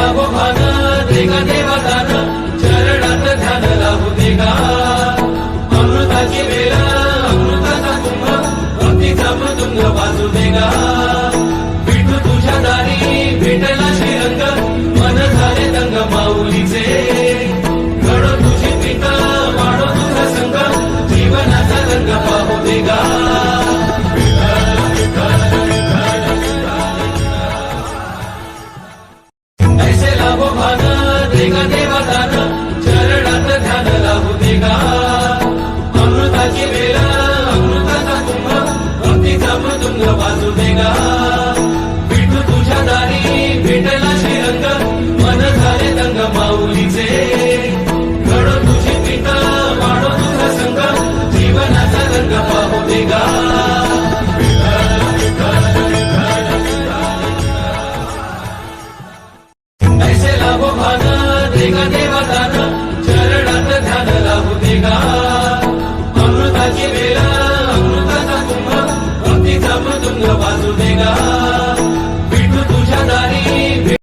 लाभो भान देगा देवादान चरणात ध्यान लावू देगा अमृताची वेळ अमृताचा कुंभ भक्तीचा मृदुंग वाजू देगा विठू तुझ्या दारी भेटला श्रीरंग मन झाले दंग माऊलीचे घडो तुझी प्रीत वाढो तुझा संग जीवनाचा रंग पाहू देगा ऐसे लाभो भान देगा देवादान चरणात ध्यान लावू देगा अमृताची वेळ अमृताचा कुंभ भक्तीचा मृदुंग वाजू देगा विठू तुझ्या दारी भेटला श्रीरंग मन झाले दंग माऊलीचे घडो तुझी प्रीत वाढो तुझा संग जीवनाचा रंग पाहू देगा ऐसे लाभो भान देगा देवादान चरणात ध्यान लावू देगा अमृताची वेळ अमृताचा कुंभ भक्तीचा मृदुंग वाजू देगा